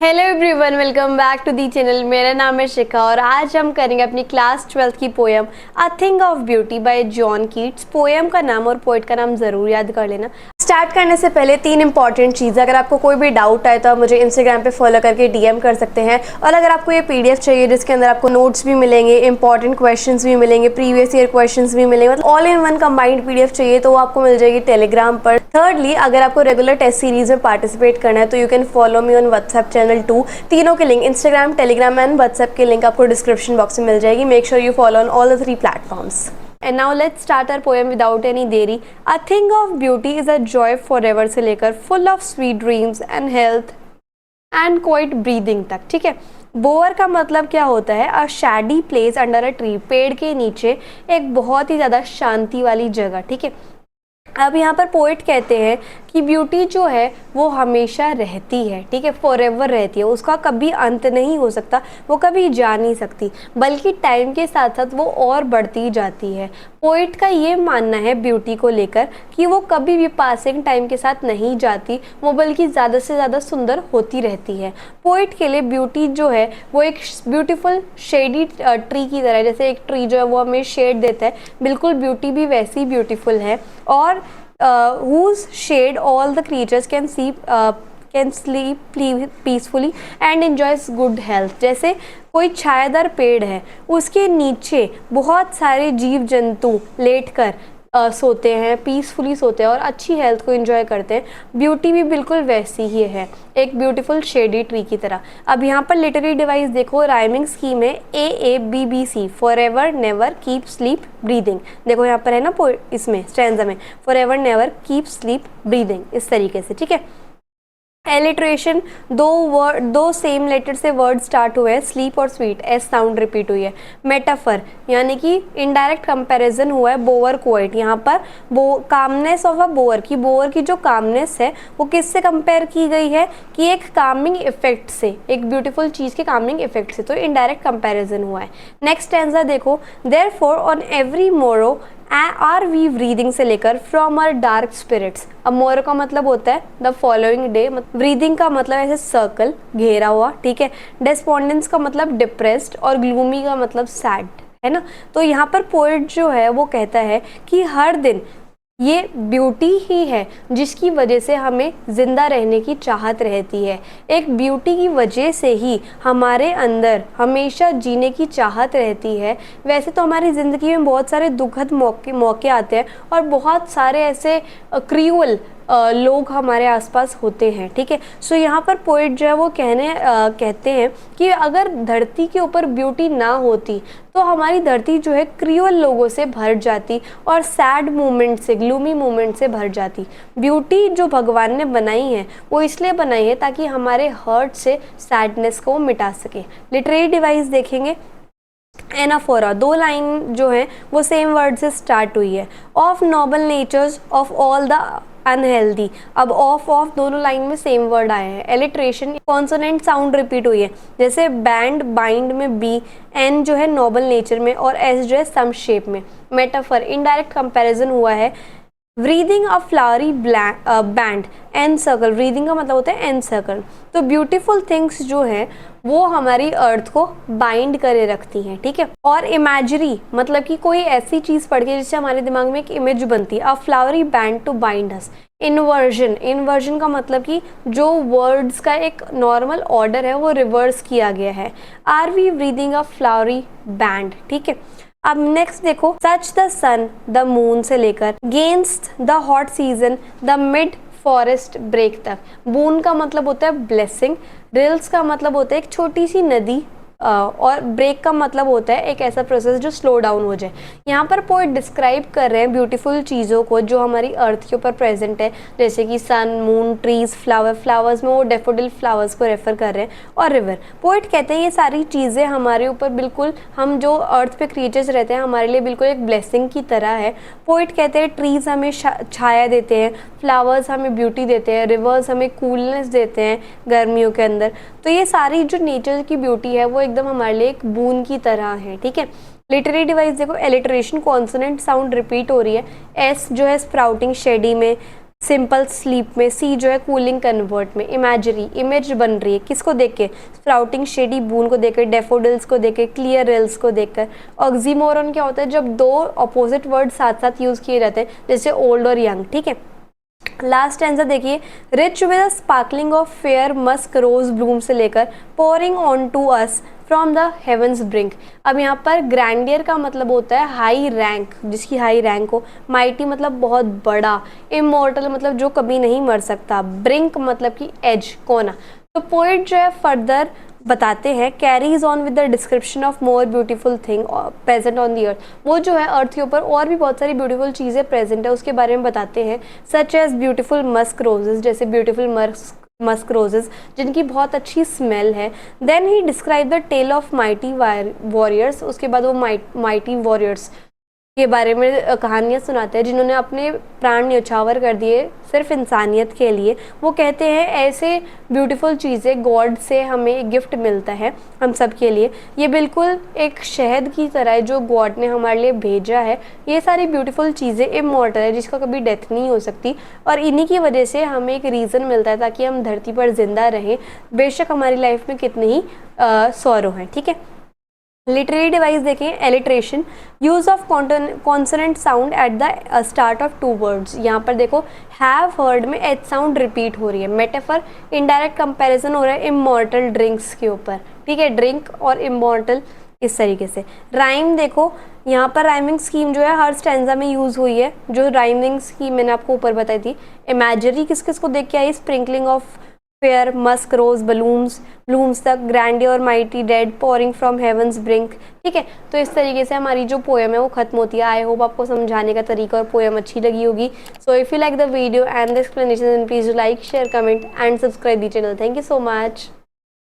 Hello everyone, welcome back to the channel. मेरा नाम है शिखा और आज हम करेंगे अपनी क्लास 12th की poem a thing of beauty bye John Keats. Poem का नाम और पोइट का नाम ज़रूर याद कर लेना। स्टार्ट करने से पहले 3 इंपॉर्टेंट चीज़, अगर आपको कोई भी डाउट आए तो आप मुझे इंस्टाग्राम पे फॉलो करके डीएम कर सकते हैं। और अगर आपको ये पीडीएफ चाहिए जिसके अंदर आपको नोट्स भी मिलेंगे, इंपॉर्टेंट क्वेश्चंस भी मिलेंगे, प्रीवियस ईयर क्वेश्चंस भी मिलेंगे, मतलब all in one combined PDF चाहिए तो वो आपको मिल जाएगी टेलीग्राम पर। थर्डली, अगर आपको रेगुलर टेस्ट सीरीज में पार्टिसिपेट करना है तो you can follow me on WhatsApp channel 2। तीनों के link, Instagram, Telegram and WhatsApp की लिंक आपको डिस्क्रिप्शन बॉक्स में मिल जाएगी। Make sure you follow on all the 3 platforms. And now let's start our poem without any देरी। A thing of beauty is a joy forever से लेकर full of sweet dreams and health and quiet breathing तक। ठीक है, bore का मतलब क्या होता है? A shady place under a tree, पेड़ के नीचे एक बहुत ही ज़्यादा शांति वाली जगह। ठीक है, अब यहाँ पर पोइट कहते हैं कि ब्यूटी जो है वो हमेशा रहती है। ठीक है, फॉरएवर रहती है, उसका कभी अंत नहीं हो सकता, वो कभी जा नहीं सकती, बल्कि टाइम के साथ साथ वो और बढ़ती जाती है। पोइट का ये मानना है ब्यूटी को लेकर कि वो कभी भी पासिंग टाइम के साथ नहीं जाती, वो बल्कि ज़्यादा से ज़्यादा सुंदर होती रहती है। पोइट के लिए ब्यूटी जो है वो एक ब्यूटीफुल शेडी ट्री की तरह है। जैसे एक ट्री जो है वो हमें शेड देता है, बिल्कुल ब्यूटी भी वैसी ब्यूटीफुल है। और whose shade all the creatures can sleep peacefully and enjoys good health। जैसे कोई छायादार पेड़ है, उसके नीचे बहुत सारे जीव जंतु लेटकर सोते हैं, पीसफुली सोते हैं और अच्छी हेल्थ को एंजॉय करते हैं। ब्यूटी भी बिल्कुल वैसी ही है, एक ब्यूटीफुल शेडी ट्री की तरह। अब यहाँ पर लिटरेरी डिवाइस देखो, राइमिंग स्कीम है AABBC, for ever never keep sleep breathing. देखो यहाँ पर है ना इसमें स्टैंजा में for ever never keep sleep breathing, इस तरीके से। ठीक है, एलिट्रेशन, दो सेम लेटर से वर्ड स्टार्ट हुए हैं, स्लीप और स्वीट, एस साउंड रिपीट हुई है। मेटाफर यानी कि इनडायरेक्ट कंपैरिजन हुआ है बोअर क्वाइट। यहाँ पर कामनेस ऑफ अ बोअर की जो कामनेस है वो किससे कंपेयर की गई है कि एक कामिंग इफेक्ट से, एक ब्यूटीफुल चीज़ के कामिंग इफेक्ट से, तो इनडायरेक्ट कंपैरिजन हुआ है। नेक्स्ट स्टैंजा देखो, therefore on every morrow are we breathing से लेकर फ्रॉम आर डार्क स्पिरिट्स। अब मोरो का मतलब होता है द फॉलोइंग डे, ब्रीदिंग का मतलब ऐसे सर्कल घेरा हुआ। ठीक है, डेस्पोंडेंस का मतलब डिप्रेस्ड और ग्लूमी का मतलब सैड, है ना। तो यहाँ पर पोइट जो है वो कहता है कि हर दिन ये ब्यूटी ही है जिसकी वजह से हमें ज़िंदा रहने की चाहत रहती है। एक ब्यूटी की वजह से ही हमारे अंदर हमेशा जीने की चाहत रहती है। वैसे तो हमारी ज़िंदगी में बहुत सारे दुखद मौके आते हैं और बहुत सारे ऐसे क्रूअल लोग हमारे आसपास होते हैं। ठीक है, सो यहाँ पर पोइट जो है वो कहते हैं कि अगर धरती के ऊपर ब्यूटी ना होती तो हमारी धरती जो है क्रूअल लोगों से भर जाती और सैड मोमेंट से, ग्लूमी मोमेंट से भर जाती। ब्यूटी जो भगवान ने बनाई है वो इसलिए बनाई है ताकि हमारे हर्ट से सैडनेस को मिटा सके। लिटरेरी डिवाइस देखेंगे, एनाफोरा, 2 लाइन जो है वो सेम वर्ड से स्टार्ट हुई है। Of noble natures of all the unhealthy. अब ऑफ दोनों लाइन में सेम वर्ड आए हैं। एलिट्रेशन, कॉन्सोनेंट साउंड रिपीट हुई है, जैसे बैंड, बाइंड में बी, एन जो है नोबल नेचर में और एस जो है सम शेप में। मेटाफर, इनडायरेक्ट कंपैरिजन हुआ है। Breathing a flowery band and circle, breathing का मतलब होता है एंड सर्कल। तो ब्यूटीफुल थिंग्स जो है वो हमारी अर्थ को बाइंड करे रखती हैं। ठीक है, और इमेजरी मतलब कि कोई ऐसी चीज़ पढ़ के जिससे हमारे दिमाग में एक इमेज बनती है। A flowery band to bind us. Inversion का मतलब कि जो वर्ड्स का एक नॉर्मल ऑर्डर है वो रिवर्स किया गया है। Are we breathing a flowery band. ठीक है, अब नेक्स्ट देखो, such the sun the moon से लेकर gainst the hot season the mid forest brake तक। बून का मतलब होता है ब्लेसिंग, रिल्स का मतलब होता है एक छोटी सी नदी, और ब्रेक का मतलब होता है एक ऐसा प्रोसेस जो स्लो डाउन हो जाए। यहाँ पर पोइट डिस्क्राइब कर रहे हैं ब्यूटीफुल चीज़ों को जो हमारी अर्थ के ऊपर प्रेजेंट है, जैसे कि सन, मून, ट्रीज, फ्लावर्स में वो डेफोडिल फ्लावर्स को रेफर कर रहे हैं, और रिवर। पोइट कहते हैं ये सारी चीज़ें हमारे ऊपर बिल्कुल, हम जो अर्थ पे क्रिएचर्स रहते हैं हमारे लिए बिल्कुल एक ब्लेसिंग की तरह है। पोइट कहते हैं ट्रीज हमें छाया देते हैं, फ्लावर्स हमें ब्यूटी देते हैं, रिवर्स हमें कूलनेस देते हैं गर्मियों के अंदर। तो ये सारी जो नेचर की ब्यूटी है वो एकदम हमारे लिए एक बून की तरह है। ठीक है, लिटरेरी डिवाइस देखो, एलिट्रेशन, कॉन्सोनेंट साउंड रिपीट हो रही है। एस जो है स्प्राउटिंग शेडी में, सिंपल स्लीप में, सी जो है कूलिंग कन्वर्ट में, इमेजरी इमेज बन रही है किसको देख के, स्प्राउटिंग शेडी बून को देखकर, डेफोडिल्स को देखकर, क्लियर रेल्स को देखकर। ऑक्सीमोरन क्या होता है, जब दो अपोजिट वर्ड साथ साथ यूज किए जाते हैं, जैसे ओल्ड और यंग, ठीक है। लास्ट आंसर देखिए, rich with sparkling of fair musk rose bloom से लेकर pouring on to us from the heavens brink. अब यहाँ पर ग्रैंडियर का मतलब होता है हाई रैंक, जिसकी हाई रैंक हो, माइटी मतलब बहुत बड़ा, इमोर्टल मतलब जो कभी नहीं मर सकता, ब्रिंक मतलब कि एज, कोना। तो पोइट जो है फर्दर बताते हैं, carries on with the description of more beautiful thing present on the earth. वो जो है अर्थ के ऊपर और भी बहुत सारी ब्यूटीफुल चीज़ें प्रेजेंट है, उसके बारे में बताते हैं, such as beautiful musk roses, जैसे ब्यूटीफुल मस्क रोजेज जिनकी बहुत अच्छी स्मेल है। Then he describe the tale of mighty warriors, उसके बाद वो माइटी वॉरियर्स के बारे में कहानियाँ सुनाते हैं जिन्होंने अपने प्राण न्यौछावर कर दिए सिर्फ इंसानियत के लिए। वो कहते हैं ऐसे ब्यूटीफुल चीज़ें गॉड से हमें गिफ्ट मिलता है हम सब के लिए, ये बिल्कुल एक शहद की तरह है जो गॉड ने हमारे लिए भेजा है। ये सारी ब्यूटीफुल चीज़ें इमॉर्टल है, जिसका कभी डेथ नहीं हो सकती, और इन्हीं की वजह से हमें एक रीज़न मिलता है ताकि हम धरती पर जिंदा रहें, बेशक हमारी लाइफ में कितने ही सौरों हैं, ठीक है। लिटरेरी डिवाइस देखें, alliteration, use of consonant sound at the start of two words. यहाँ पर देखो हैव हर्ड में एच साउंड रिपीट हो रही है। मेटाफर, इनडायरेक्ट कंपैरिजन हो रहा है इमॉर्टल ड्रिंक्स के ऊपर, ठीक है, ड्रिंक और इमॉर्टल इस तरीके से। राइम देखो, यहाँ पर राइमिंग स्कीम जो है हर स्टैंजा में यूज हुई है, जो राइमिंग स्कीम मैंने आपको ऊपर बताई थी। इमेजरी किस किस को देख के आई, sprinkling of fair musk rose blooms तक, grandeur mighty dead pouring from heaven's brink, ठीक है। तो इस तरीके से हमारी जो पोएम है वो खत्म होती है। आई होप आपको समझाने का तरीका और पोएम अच्छी लगी होगी। So if you like the video and the explanation, please like share comment and subscribe the channel. Thank you so much.